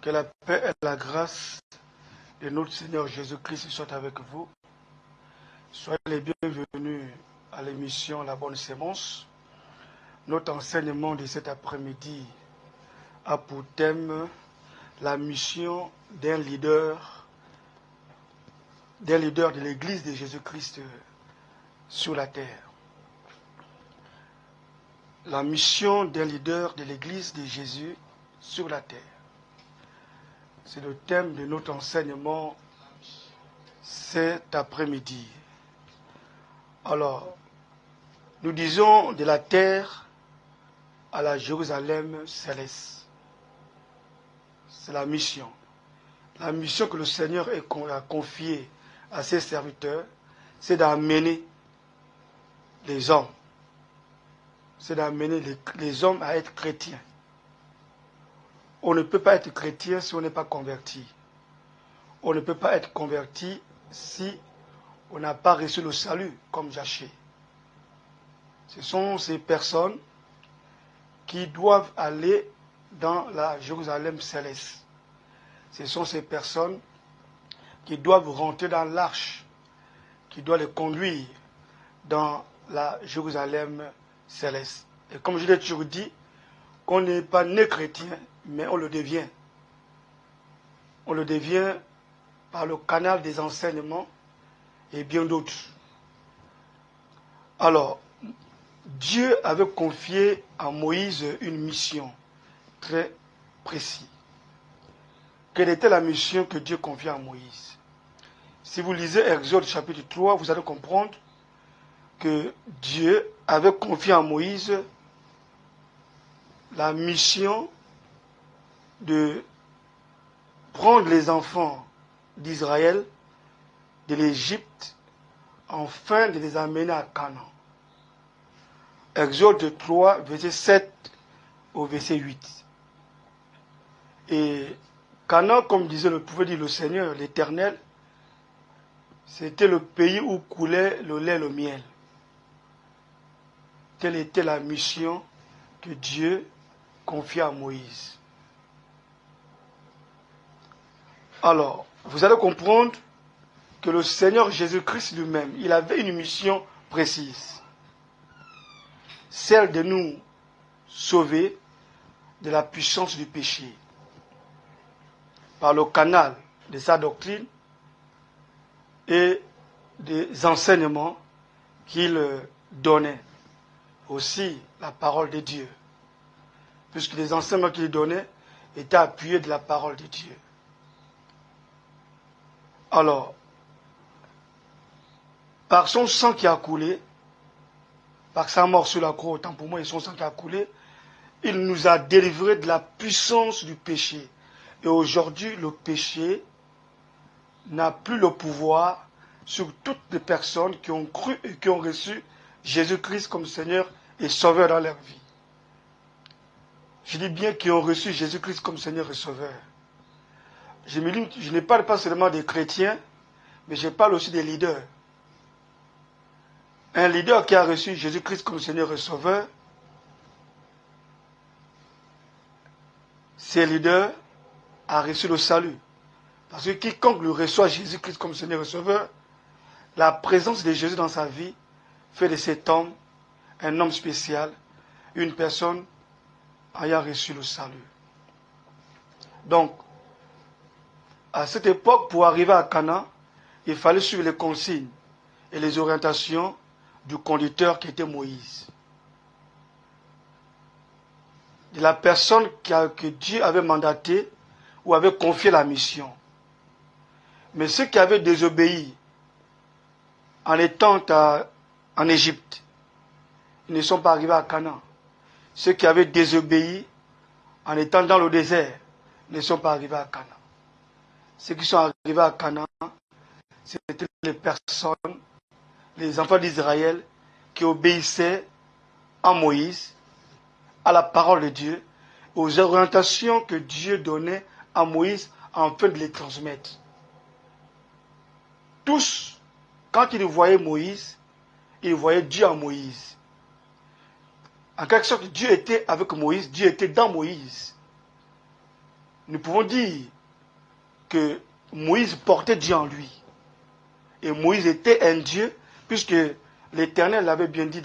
Que la paix et la grâce de notre Seigneur Jésus-Christ soient avec vous. Soyez les bienvenus à l'émission La Bonne Sémence. Notre enseignement de cet après-midi a pour thème la mission d'un leader de l'Église de Jésus-Christ sur la terre. La mission d'un leader de l'Église de Jésus sur la terre. C'est le thème de notre enseignement cet après-midi. Alors, nous disons de la terre à la Jérusalem céleste. C'est la mission. La mission que le Seigneur a confiée à ses serviteurs, c'est d'amener les hommes. C'est d'amener les hommes à être chrétiens. On ne peut pas être chrétien si on n'est pas converti. On ne peut pas être converti si on n'a pas reçu le salut comme Jaché. Ce sont ces personnes qui doivent aller dans la Jérusalem céleste. Ce sont ces personnes qui doivent rentrer dans l'arche, qui doit les conduire dans la Jérusalem céleste. Et comme je l'ai toujours dit, qu'on n'est pas né chrétien, mais on le devient. On le devient par le canal des enseignements et bien d'autres. Alors, Dieu avait confié à Moïse une mission très précise. Quelle était la mission que Dieu confiait à Moïse? Si vous lisez Exode chapitre 3, vous allez comprendre que Dieu avait confié à Moïse la mission de prendre les enfants d'Israël de l'Égypte afin de les amener à Canaan. Exode 3, verset 7 au verset 8. Et Canaan, comme pouvait dire le Seigneur, l'Éternel, c'était le pays où coulait le lait et le miel. Telle était la mission que Dieu confiait à Moïse. Alors, vous allez comprendre que le Seigneur Jésus-Christ lui-même, il avait une mission précise. Celle de nous sauver de la puissance du péché. Par le canal de sa doctrine et des enseignements qu'il donnait. Aussi la parole de Dieu. Puisque les enseignements qu'il donnait étaient appuyés de la parole de Dieu. Alors, par son sang qui a coulé, par sa mort sur la croix, autant pour moi, et son sang qui a coulé, il nous a délivrés de la puissance du péché. Et aujourd'hui, le péché n'a plus le pouvoir sur toutes les personnes qui ont cru et qui ont reçu Jésus-Christ comme Seigneur et Sauveur dans leur vie. Je dis bien qui ont reçu Jésus-Christ comme Seigneur et Sauveur. Je ne parle pas seulement des chrétiens, mais je parle aussi des leaders. Un leader qui a reçu Jésus-Christ comme Seigneur et Sauveur, ce leader a reçu le salut. Parce que quiconque lui reçoit Jésus-Christ comme Seigneur et Sauveur, la présence de Jésus dans sa vie fait de cet homme un homme spécial, une personne ayant reçu le salut. Donc, à cette époque, pour arriver à Canaan, il fallait suivre les consignes et les orientations du conducteur qui était Moïse. De la personne que Dieu avait mandatée ou avait confié la mission. Mais ceux qui avaient désobéi en étant en Égypte, ils ne sont pas arrivés à Canaan. Ceux qui avaient désobéi en étant dans le désert ne sont pas arrivés à Canaan. Ceux qui sont arrivés à Canaan, c'était les personnes, les enfants d'Israël qui obéissaient à Moïse, à la parole de Dieu, aux orientations que Dieu donnait à Moïse afin de les transmettre. Tous, quand ils voyaient Moïse, ils voyaient Dieu en Moïse. En quelque sorte, Dieu était avec Moïse, Dieu était dans Moïse. nous pouvons dire que Moïse portait Dieu en lui. Et Moïse était un Dieu, puisque l'Éternel l'avait bien dit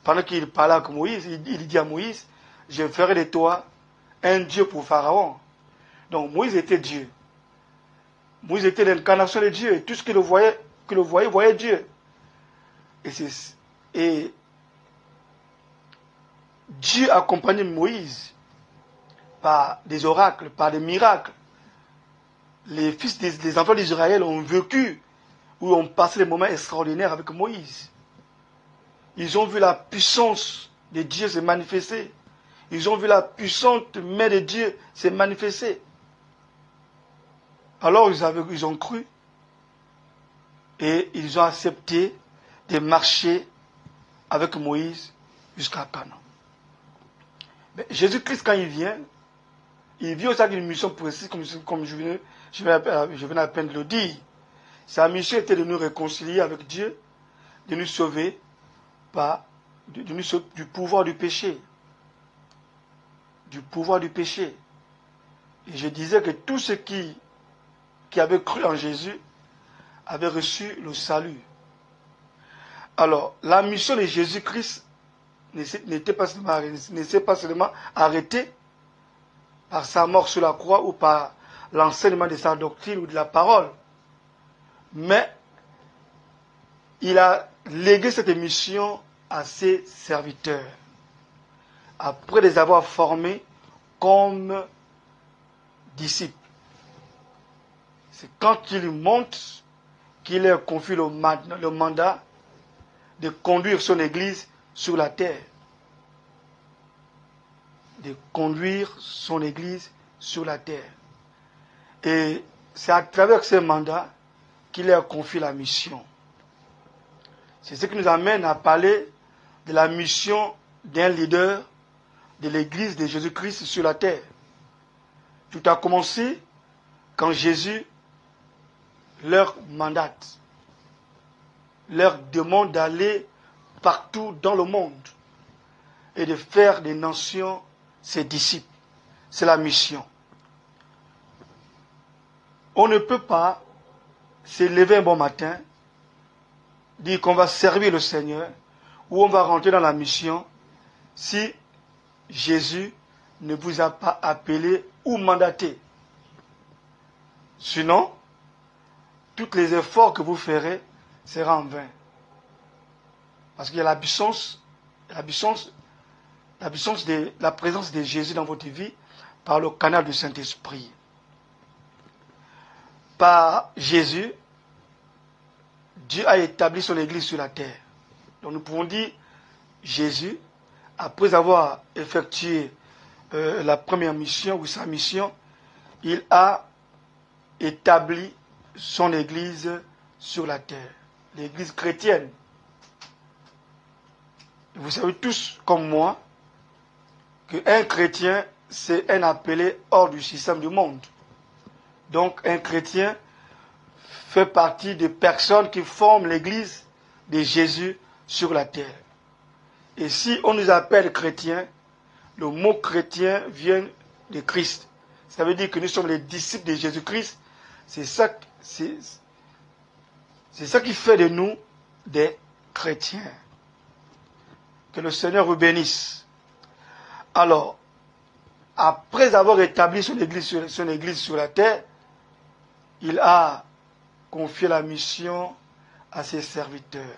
pendant qu'il parlait avec Moïse, il dit à Moïse, je ferai de toi un Dieu pour Pharaon. Donc Moïse était Dieu. Moïse était l'incarnation de Dieu. Et tout ce qu'il voyait Dieu. Et Dieu accompagnait Moïse par des oracles, par des miracles. Les fils des enfants d'Israël ont vécu, où ont passé des moments extraordinaires avec Moïse. Ils ont vu la puissance de Dieu se manifester. Ils ont vu la puissante main de Dieu se manifester. Alors ils ont cru et ils ont accepté de marcher avec Moïse jusqu'à Canaan. Mais Jésus-Christ, quand il vient aussi avec une mission précise, comme je venais à peine de le dire. Sa mission était de nous réconcilier avec Dieu, de nous sauver du pouvoir du péché. Du pouvoir du péché. Et je disais que tous ceux qui avaient cru en Jésus avaient reçu le salut. Alors, la mission de Jésus-Christ ne s'est pas seulement arrêtée par sa mort sur la croix ou par l'enseignement de sa doctrine ou de la parole. Mais il a légué cette mission à ses serviteurs, après les avoir formés comme disciples. C'est quand il monte qu'il leur confie le mandat de conduire son Église sur la terre. De conduire son Église sur la terre. Et c'est à travers ce mandat qu'il leur confie la mission. C'est ce qui nous amène à parler de la mission d'un leader de l'Église de Jésus-Christ sur la terre. Tout a commencé quand Jésus leur mandate, leur demande d'aller partout dans le monde et de faire des nations ses disciples. C'est la mission. On ne peut pas se lever un bon matin, dire qu'on va servir le Seigneur ou on va rentrer dans la mission si Jésus ne vous a pas appelé ou mandaté. Sinon, tous les efforts que vous ferez seront en vain. Parce qu'il y a la puissance de la présence de Jésus dans votre vie par le canal du Saint-Esprit. Par Jésus, Dieu a établi son Église sur la terre. Donc nous pouvons dire, Jésus, après avoir effectué la première mission ou sa mission, il a établi son Église sur la terre, l'Église chrétienne. Vous savez tous, comme moi, qu'un chrétien, c'est un appelé hors du système du monde. Donc un chrétien fait partie des personnes qui forment l'Église de Jésus sur la terre. Et si on nous appelle chrétiens, le mot chrétien vient de Christ. Ça veut dire que nous sommes les disciples de Jésus-Christ. C'est ça qui fait de nous des chrétiens. Que le Seigneur vous bénisse. Alors, après avoir établi son église sur la terre, il a confié la mission à ses serviteurs,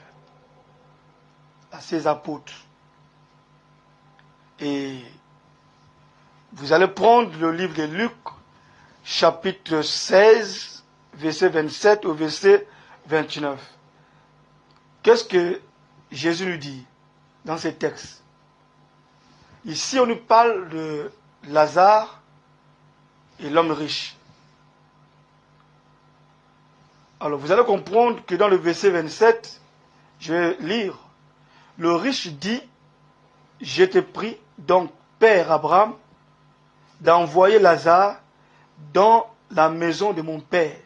à ses apôtres. Et vous allez prendre le livre de Luc, chapitre 16, verset 27 au verset 29. Qu'est-ce que Jésus nous dit dans ces textes? Ici, on nous parle de Lazare et l'homme riche. Alors, vous allez comprendre que dans le verset 27, je vais lire. Le riche dit, je te prie, donc, Père Abraham, d'envoyer Lazare dans la maison de mon père,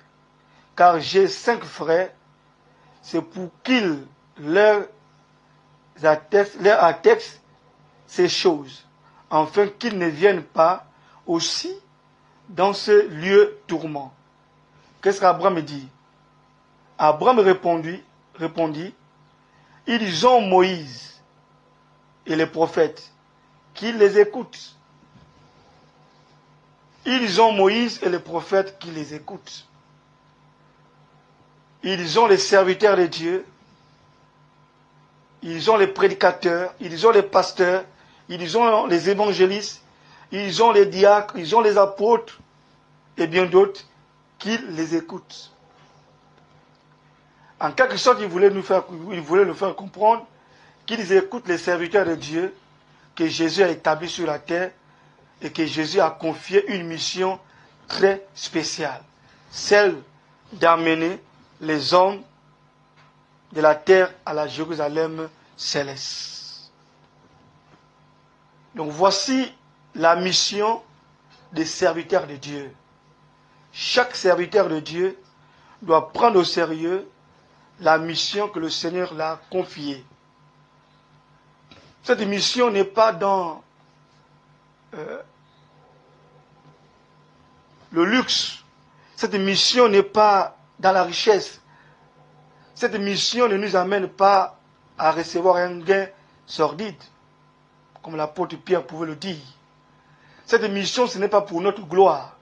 car j'ai 5 frères, c'est pour qu'ils leur attestent ces choses, afin qu'ils ne viennent pas aussi dans ce lieu tourment. Qu'est-ce qu'Abraham dit? Abraham répondit, ils ont Moïse et les prophètes qui les écoutent. Ils ont Moïse et les prophètes qui les écoutent. Ils ont les serviteurs de Dieu, ils ont les prédicateurs, ils ont les pasteurs, ils ont les évangélistes, ils ont les diacres, ils ont les apôtres et bien d'autres qui les écoutent. En quelque sorte, il voulait nous faire comprendre qu'ils écoutent les serviteurs de Dieu que Jésus a établis sur la terre et que Jésus a confié une mission très spéciale, celle d'amener les hommes de la terre à la Jérusalem céleste. Donc voici la mission des serviteurs de Dieu. Chaque serviteur de Dieu doit prendre au sérieux la mission que le Seigneur l'a confiée. Cette mission n'est pas dans le luxe. Cette mission n'est pas dans la richesse. Cette mission ne nous amène pas à recevoir un gain sordide, comme l'apôtre Pierre pouvait le dire. Cette mission, ce n'est pas pour notre gloire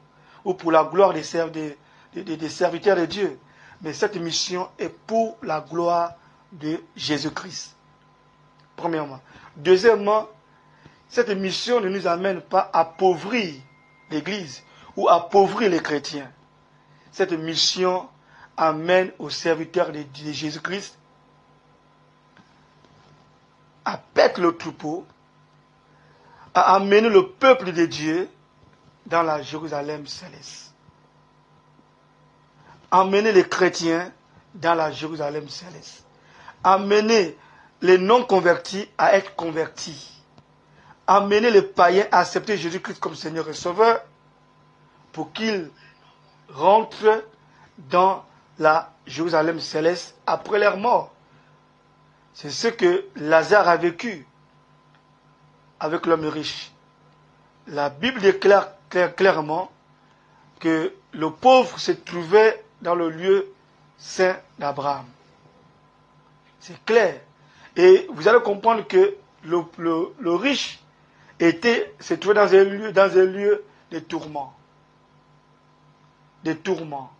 ou pour la gloire des serviteurs de Dieu, mais cette mission est pour la gloire de Jésus-Christ. Premièrement. Deuxièmement, cette mission ne nous amène pas à appauvrir l'Église ou à appauvrir les chrétiens. Cette mission amène aux serviteurs de Jésus-Christ à paître le troupeau, à amener le peuple de Dieu dans la Jérusalem céleste. Amener les chrétiens dans la Jérusalem céleste. Amener les non-convertis à être convertis. Amener les païens à accepter Jésus-Christ comme Seigneur et Sauveur pour qu'ils rentrent dans la Jérusalem céleste après leur mort. C'est ce que Lazare a vécu avec l'homme riche. La Bible déclare clairement que le pauvre se trouvait dans le lieu saint d'Abraham. C'est clair. Et vous allez comprendre que le riche se trouvait dans un lieu de tourment. Des tourments.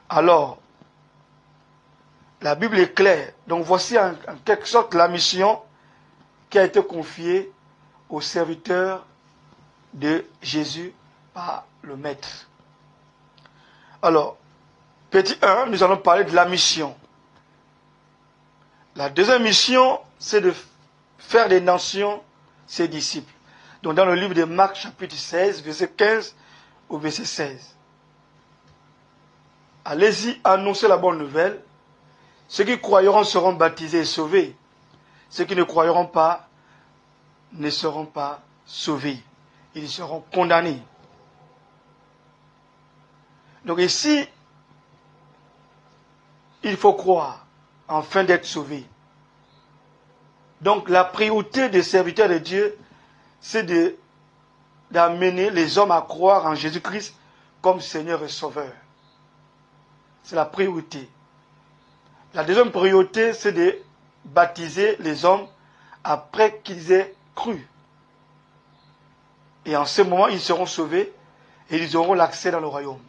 Alors, la Bible est claire. Donc voici en quelque sorte la mission qui a été confiée aux serviteurs de Jésus par le Maître. Alors, petit 1, nous allons parler de la mission. La deuxième mission, c'est de faire des nations ses disciples. Donc dans le livre de Marc, chapitre 16, verset 15 au verset 16. Allez-y, annoncez la bonne nouvelle. Ceux qui croiront seront baptisés et sauvés. Ceux qui ne croiront pas ne seront pas sauvés. Ils seront condamnés. Donc ici, il faut croire afin d'être sauvé. Donc la priorité des serviteurs de Dieu, c'est d'amener les hommes à croire en Jésus-Christ comme Seigneur et Sauveur. C'est la priorité. La deuxième priorité, c'est de baptiser les hommes après qu'ils aient cru. Et en ce moment, ils seront sauvés et ils auront l'accès dans le royaume.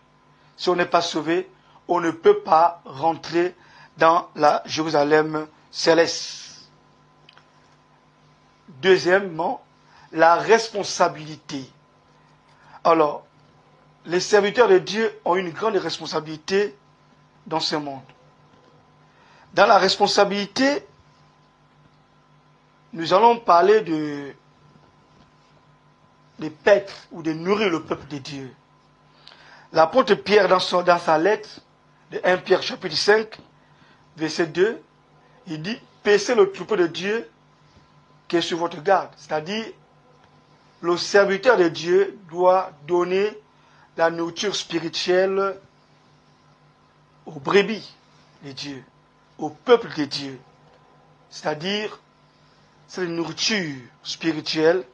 Si on n'est pas sauvé, on ne peut pas rentrer dans la Jérusalem céleste. Deuxièmement, la responsabilité. Alors, les serviteurs de Dieu ont une grande responsabilité dans ce monde. Dans la responsabilité, nous allons parler de paître ou de nourrir le peuple de Dieu. L'apôtre Pierre, dans sa lettre de 1 Pierre chapitre 5, verset 2, il dit « Paissez le troupeau de Dieu qui est sur votre garde ». C'est-à-dire, le serviteur de Dieu doit donner la nourriture spirituelle aux brebis de Dieu, au peuple de Dieu. C'est-à-dire, c'est une nourriture spirituelle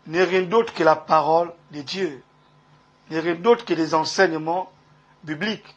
n'est rien d'autre que la parole de Dieu, n'est rien d'autre que les enseignements bibliques.